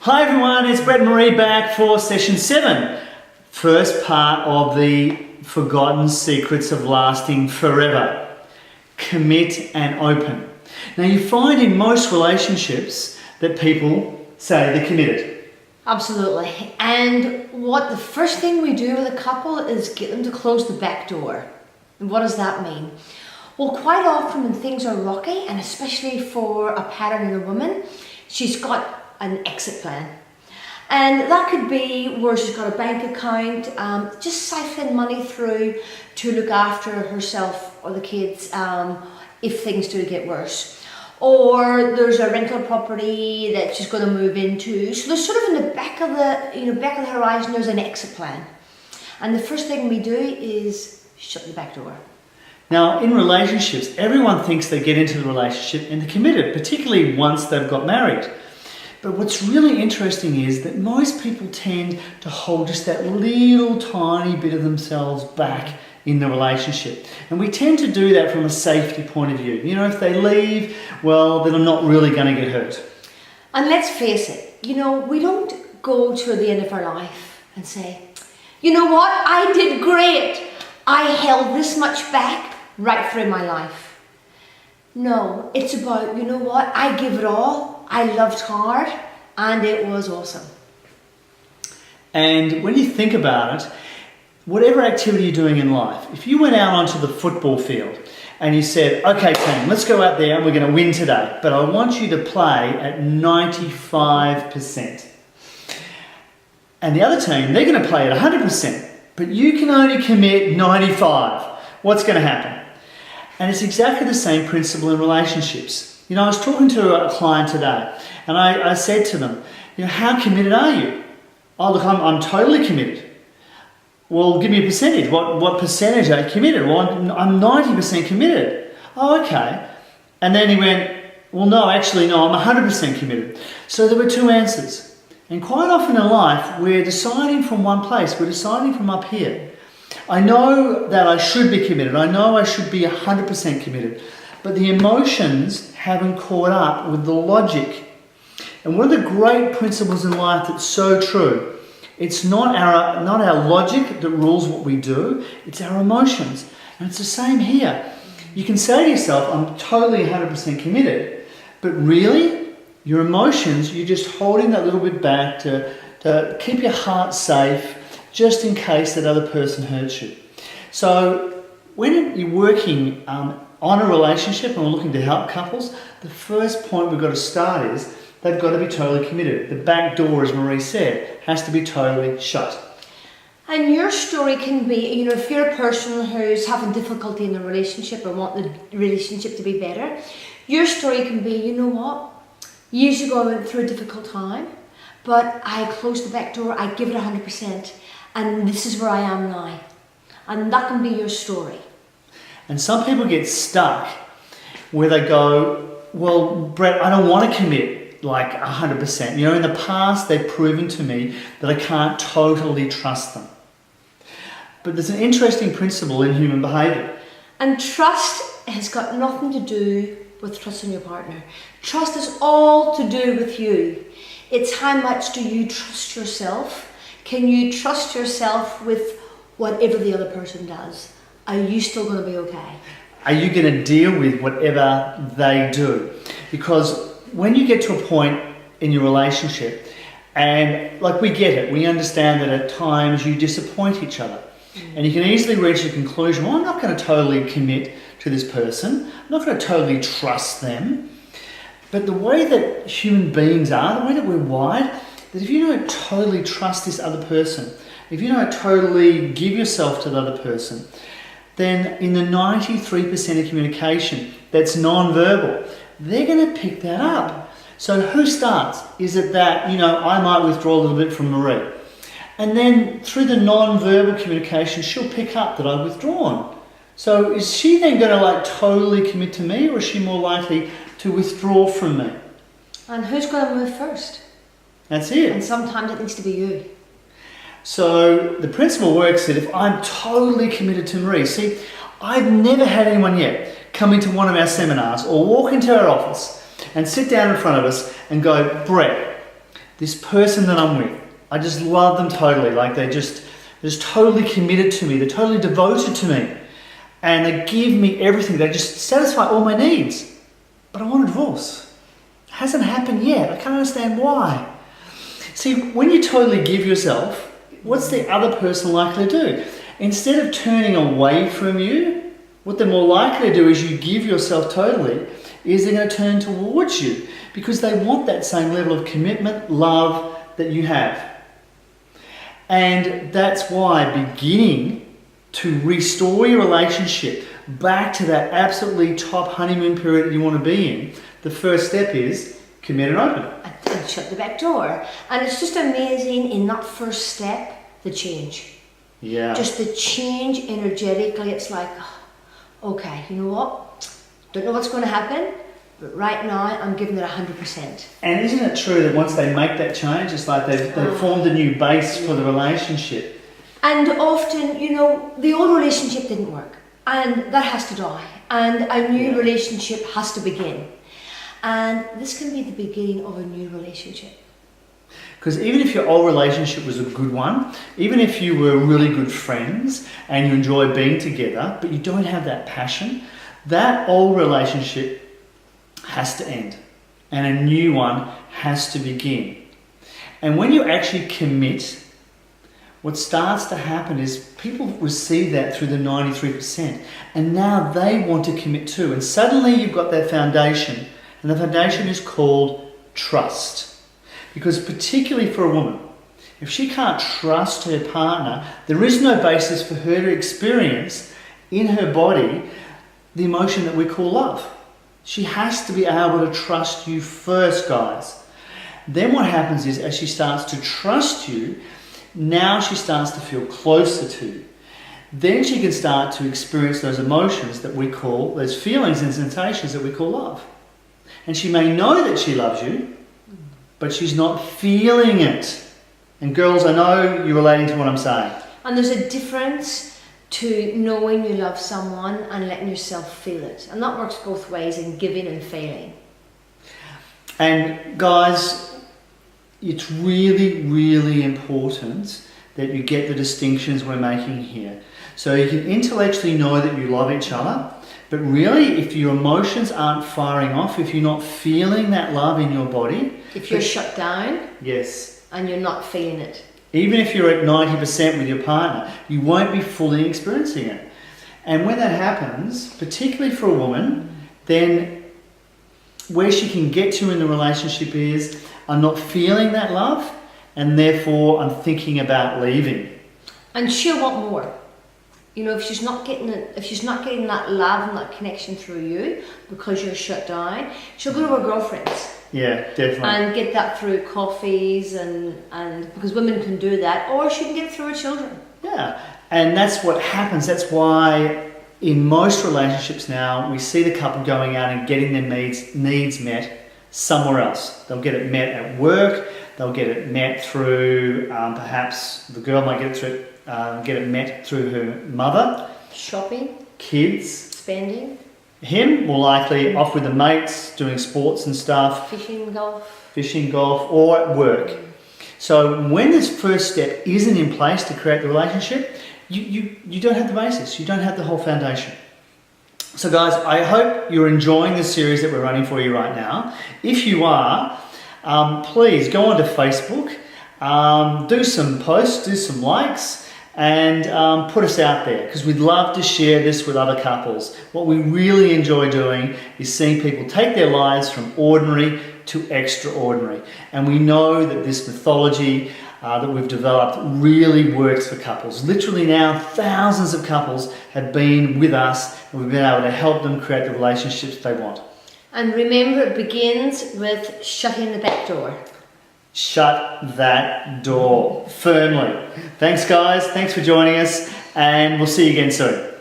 Hi everyone, it's Brett and Marie back for session 7. First part of the Forgotten Secrets of Lasting Forever. Commit and open. Now you find in most relationships that people say they're committed. Absolutely. And what the first thing we do with a couple is get them to close the back door. And what does that mean? Well, quite often when things are rocky, and especially for a pattern in a woman, she's got an exit plan. And that could be where she's got a bank account, just siphoning money through to look after herself or the kids if things do get worse. Or there's a rental property that she's going to move into. So there's sort of in the back of the horizon, there's an exit plan. And the first thing we do is shut the back door. Now in relationships, everyone thinks they get into the relationship and they're committed, particularly once they've got married. But what's really interesting is that most people tend to hold just that little tiny bit of themselves back in the relationship. And we tend to do that from a safety point of view. You know, if they leave, well, then I'm not really going to get hurt. And let's face it, we don't go to the end of our life and say, you know what, I did great. I held this much back right through my life. No, it's about, you know what, I give it all. I loved hard and it was awesome. And when you think about it, whatever activity you're doing in life, if you went out onto the football field and you said, okay team, let's go out there and we're going to win today, but I want you to play at 95%. And the other team, they're going to play at 100%, but you can only commit 95. What's going to happen? And it's exactly the same principle in relationships. I was talking to a client today and I said to them, how committed are you? Oh, look, I'm totally committed. Well, give me a percentage. What percentage are you committed? Well, I'm 90% committed. Oh, okay. And then he went, well, no, actually, no, I'm 100% committed. So there were two answers. And quite often in life, we're deciding from one place. We're deciding from up here. I know that I should be committed. I know I should be 100% committed. But the emotions haven't caught up with the logic. And one of the great principles in life that's so true, it's not our logic that rules what we do, it's our emotions. And it's the same here. You can say to yourself, I'm totally 100% committed, but really, your emotions, you're just holding that little bit back to keep your heart safe, just in case that other person hurts you. So when you're working on a relationship and we're looking to help couples, the first point we've got to start is they've got to be totally committed. The back door, as Marie said, has to be totally shut. And your story can be, if you're a person who's having difficulty in the relationship or want the relationship to be better, your story can be, you know what, years ago I went through a difficult time, but I closed the back door, I give it 100%, and this is where I am now. And that can be your story. And some people get stuck where they go, well, Brett, I don't want to commit like 100%. In the past, they've proven to me that I can't totally trust them. But there's an interesting principle in human behaviour. And trust has got nothing to do with trusting your partner. Trust is all to do with you. It's how much do you trust yourself? Can you trust yourself with whatever the other person does? Are you still going to be okay? Are you going to deal with whatever they do? Because when you get to a point in your relationship, and like we get it, we understand that at times you disappoint each other. And you can easily reach a conclusion, well, I'm not going to totally commit to this person. I'm not going to totally trust them. But the way that human beings are, the way that we're wired, that if you don't totally trust this other person, if you don't totally give yourself to the other person, then in the 93% of communication that's non-verbal, they're going to pick that up. So who starts? Is it that, I might withdraw a little bit from Marie. And then through the non-verbal communication, she'll pick up that I've withdrawn. So is she then going to totally commit to me, or is she more likely to withdraw from me? And who's going to move first? That's it. And sometimes it needs to be you. So the principle works that if I'm totally committed to Marie, see, I've never had anyone yet come into one of our seminars or walk into our office and sit down in front of us and go, Brett, this person that I'm with, I just love them totally. Like they're just totally committed to me. They're totally devoted to me. And they give me everything. They just satisfy all my needs. But I want a divorce. It hasn't happened yet. I can't understand why. See, when you totally give yourself, what's the other person likely to do? Instead of turning away from you, what they're more likely to do is you give yourself totally, is they're going to turn towards you because they want that same level of commitment, love that you have. And that's why beginning to restore your relationship back to that absolutely top honeymoon period that you want to be in, the first step is commit and open. And shut the back door. And it's just amazing in that first step, the change. Yeah. Just the change energetically. It's like, okay, you know what? Don't know what's going to happen, but right now I'm giving it 100%. And isn't it true that once they make that change, it's like they've formed a new base for the relationship? And often, you know, the old relationship didn't work, and that has to die, and a new relationship has to begin. And this can be the beginning of a new relationship. Because even if your old relationship was a good one, even if you were really good friends and you enjoy being together, but you don't have that passion, that old relationship has to end and a new one has to begin. And when you actually commit, what starts to happen is people receive that through the 93%, and now they want to commit too. And suddenly you've got that foundation, and the foundation is called trust. Because particularly for a woman, if she can't trust her partner, there is no basis for her to experience in her body the emotion that we call love. She has to be able to trust you first, guys. Then what happens is, as she starts to trust you, now she starts to feel closer to you. Then she can start to experience those emotions that we call, those feelings and sensations that we call love. And she may know that she loves you, but she's not feeling it. And girls, I know you're relating to what I'm saying. And there's a difference to knowing you love someone and letting yourself feel it. And that works both ways in giving and feeling. And guys, it's really, really important that you get the distinctions we're making here. So you can intellectually know that you love each other, but really if your emotions aren't firing off, if you're not feeling that love in your body... If you're shut down... Yes. And you're not feeling it. Even if you're at 90% with your partner, you won't be fully experiencing it. And when that happens, particularly for a woman, then where she can get to in the relationship is, I'm not feeling that love, and therefore I'm thinking about leaving. And she'll want more. You know, if she's not getting it, if she's not getting that love and that connection through you because you're shut down, she'll go to her girlfriends. Yeah, definitely. And get that through coffees and because women can do that, or she can get it through her children. Yeah, and that's what happens. That's why in most relationships now we see the couple going out and getting their needs met somewhere else. They'll get it met at work. They'll get it met through perhaps the girl might get it met through her mother. Shopping. Kids. Spending. Him, more likely, off with the mates, doing sports and stuff. Fishing, golf, or at work. So when this first step isn't in place to create the relationship, you don't have the basis. You don't have the whole foundation. So guys, I hope you're enjoying the series that we're running for you right now. If you are, please go onto Facebook, do some posts, do some likes, and put us out there, because we'd love to share this with other couples. What we really enjoy doing is seeing people take their lives from ordinary to extraordinary. And we know that this mythology that we've developed really works for couples. Literally now, thousands of couples have been with us, and we've been able to help them create the relationships they want. And remember, it begins with shutting the back door. Shut that door firmly. Thanks guys, thanks for joining us, and we'll see you again soon.